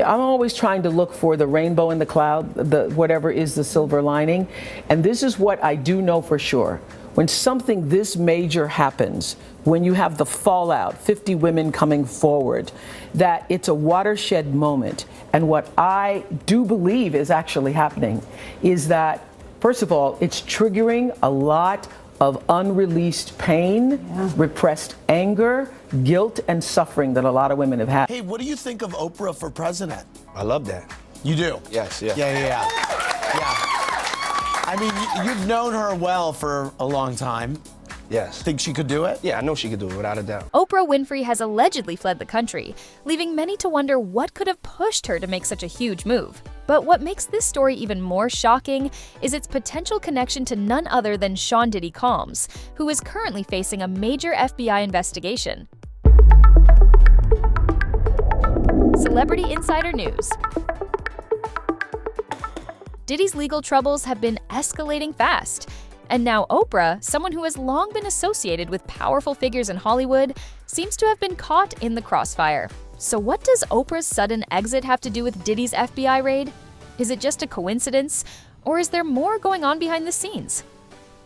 I'm always trying to look for the rainbow in the cloud, whatever is the silver lining. And this is what I do know for sure. When something this major happens, when you have the fallout, 50 women coming forward, that it's a watershed moment. And what I do believe is actually happening is that, first of all, it's triggering a lot of unreleased pain, repressed anger, guilt, and suffering that a lot of women have had. Hey, what do you think of Oprah for president? I love that. You do? Yes, yeah. Yeah. I mean, you've known her well for a long time. Yes. Think she could do it? Yeah, I know she could do it, without a doubt. Oprah Winfrey has allegedly fled the country, leaving many to wonder what could have pushed her to make such a huge move. But what makes this story even more shocking is its potential connection to none other than Sean Diddy Combs, who is currently facing a major FBI investigation. Celebrity Insider News. Diddy's legal troubles have been escalating fast. And now Oprah, someone who has long been associated with powerful figures in Hollywood, seems to have been caught in the crossfire. So what does Oprah's sudden exit have to do with Diddy's FBI raid? Is it just a coincidence, or is there more going on behind the scenes?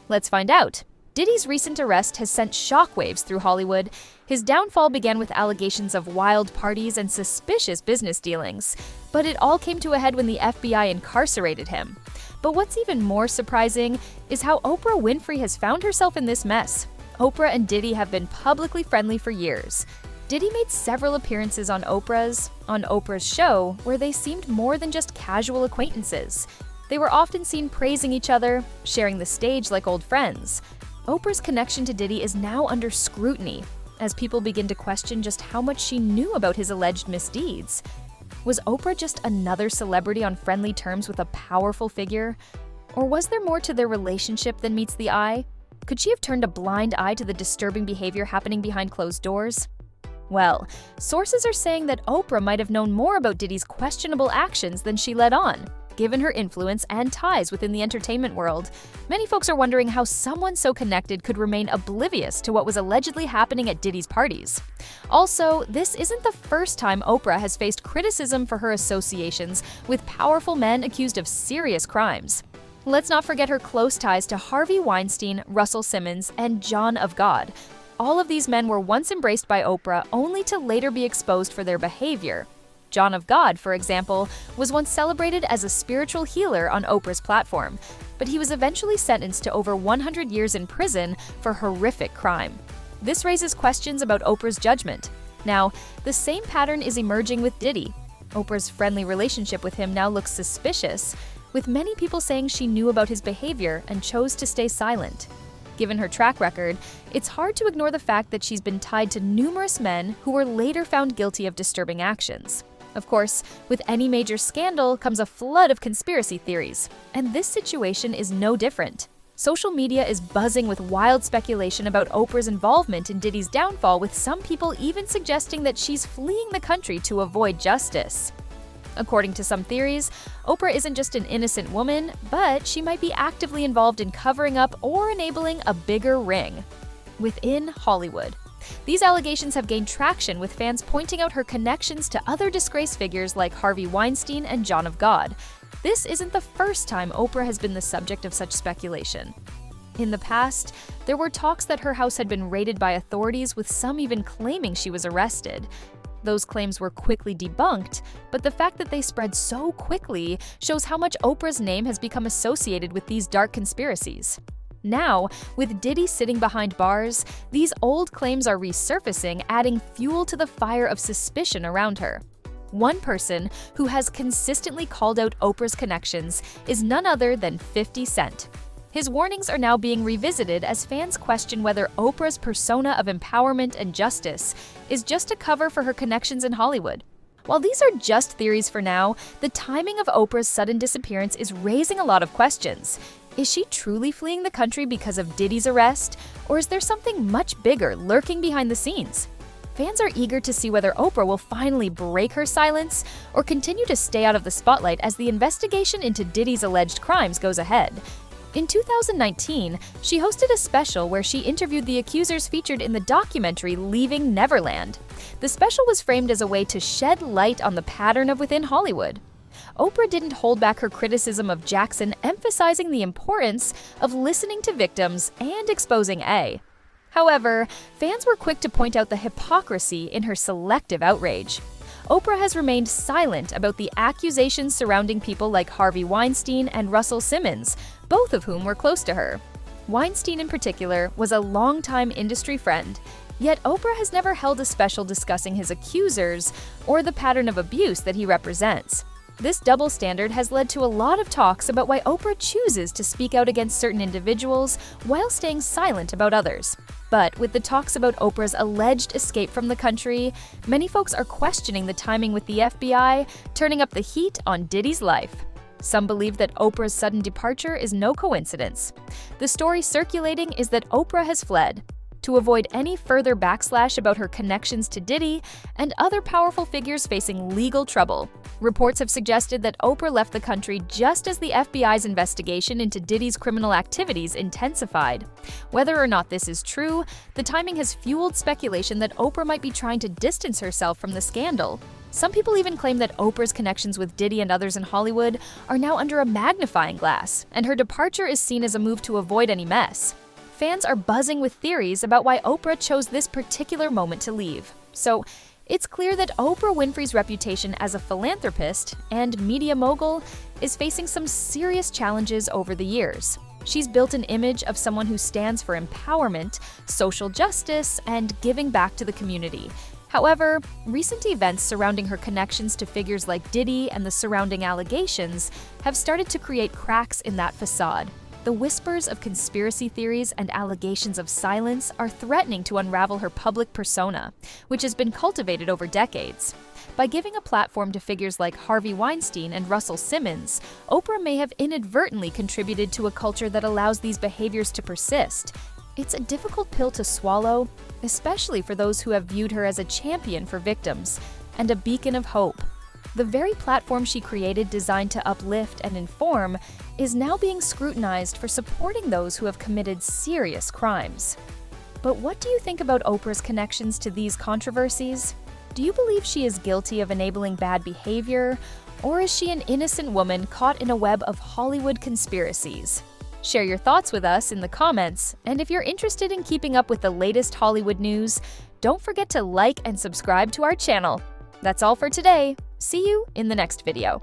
Let's find out. Diddy's recent arrest has sent shockwaves through Hollywood. His downfall began with allegations of wild parties and suspicious business dealings, but it all came to a head when the FBI incarcerated him. But what's even more surprising is how Oprah Winfrey has found herself in this mess. Oprah and Diddy have been publicly friendly for years. Diddy made several appearances on Oprah's show where they seemed more than just casual acquaintances. They were often seen praising each other, sharing the stage like old friends. Oprah's connection to Diddy is now under scrutiny as people begin to question just how much she knew about his alleged misdeeds. Was Oprah just another celebrity on friendly terms with a powerful figure? Or was there more to their relationship than meets the eye? Could she have turned a blind eye to the disturbing behavior happening behind closed doors? Well, sources are saying that Oprah might have known more about Diddy's questionable actions than she let on. Given her influence and ties within the entertainment world, many folks are wondering how someone so connected could remain oblivious to what was allegedly happening at Diddy's parties. Also, this isn't the first time Oprah has faced criticism for her associations with powerful men accused of serious crimes. Let's not forget her close ties to Harvey Weinstein, Russell Simmons, and John of God. All of these men were once embraced by Oprah only to later be exposed for their behavior. John of God, for example, was once celebrated as a spiritual healer on Oprah's platform, but he was eventually sentenced to over 100 years in prison for horrific crime. This raises questions about Oprah's judgment. Now, the same pattern is emerging with Diddy. Oprah's friendly relationship with him now looks suspicious, with many people saying she knew about his behavior and chose to stay silent. Given her track record, it's hard to ignore the fact that she's been tied to numerous men who were later found guilty of disturbing actions. Of course, with any major scandal comes a flood of conspiracy theories, and this situation is no different. Social media is buzzing with wild speculation about Oprah's involvement in Diddy's downfall, with some people even suggesting that she's fleeing the country to avoid justice. According to some theories, Oprah isn't just an innocent woman, but she might be actively involved in covering up or enabling a bigger ring within Hollywood. These allegations have gained traction, with fans pointing out her connections to other disgraced figures like Harvey Weinstein and John of God. This isn't the first time Oprah has been the subject of such speculation. In the past, there were talks that her house had been raided by authorities, with some even claiming she was arrested. Those claims were quickly debunked, but the fact that they spread so quickly shows how much Oprah's name has become associated with these dark conspiracies. Now, with Diddy sitting behind bars, these old claims are resurfacing, adding fuel to the fire of suspicion around her. One person who has consistently called out Oprah's connections is none other than 50 Cent. His warnings are now being revisited as fans question whether Oprah's persona of empowerment and justice is just a cover for her connections in Hollywood. While these are just theories for now, the timing of Oprah's sudden disappearance is raising a lot of questions. Is she truly fleeing the country because of Diddy's arrest, or is there something much bigger lurking behind the scenes? Fans are eager to see whether Oprah will finally break her silence or continue to stay out of the spotlight as the investigation into Diddy's alleged crimes goes ahead. In 2019, she hosted a special where she interviewed the accusers featured in the documentary Leaving Neverland. The special was framed as a way to shed light on the pattern of within Hollywood. Oprah didn't hold back her criticism of Jackson, emphasizing the importance of listening to victims and exposing A. However, fans were quick to point out the hypocrisy in her selective outrage. Oprah has remained silent about the accusations surrounding people like Harvey Weinstein and Russell Simmons, both of whom were close to her. Weinstein in particular was a longtime industry friend, yet Oprah has never held a special discussing his accusers or the pattern of abuse that he represents. This double standard has led to a lot of talks about why Oprah chooses to speak out against certain individuals while staying silent about others. But with the talks about Oprah's alleged escape from the country, many folks are questioning the timing with the FBI, turning up the heat on Diddy's life. Some believe that Oprah's sudden departure is no coincidence. The story circulating is that Oprah has fled to avoid any further backslash about her connections to Diddy and other powerful figures facing legal trouble. Reports have suggested that Oprah left the country just as the FBI's investigation into Diddy's criminal activities intensified. Whether or not this is true, the timing has fueled speculation that Oprah might be trying to distance herself from the scandal. Some people even claim that Oprah's connections with Diddy and others in Hollywood are now under a magnifying glass, and her departure is seen as a move to avoid any mess. Fans are buzzing with theories about why Oprah chose this particular moment to leave. So, it's clear that Oprah Winfrey's reputation as a philanthropist and media mogul is facing some serious challenges over the years. She's built an image of someone who stands for empowerment, social justice, and giving back to the community. However, recent events surrounding her connections to figures like Diddy and the surrounding allegations have started to create cracks in that facade. The whispers of conspiracy theories and allegations of silence are threatening to unravel her public persona, which has been cultivated over decades. By giving a platform to figures like Harvey Weinstein and Russell Simmons, Oprah may have inadvertently contributed to a culture that allows these behaviors to persist. It's a difficult pill to swallow, especially for those who have viewed her as a champion for victims and a beacon of hope. The very platform she created designed to uplift and inform is now being scrutinized for supporting those who have committed serious crimes. But what do you think about Oprah's connections to these controversies? Do you believe she is guilty of enabling bad behavior, or is she an innocent woman caught in a web of Hollywood conspiracies? Share your thoughts with us in the comments, and if you're interested in keeping up with the latest Hollywood news, don't forget to like and subscribe to our channel. That's all for today. See you in the next video.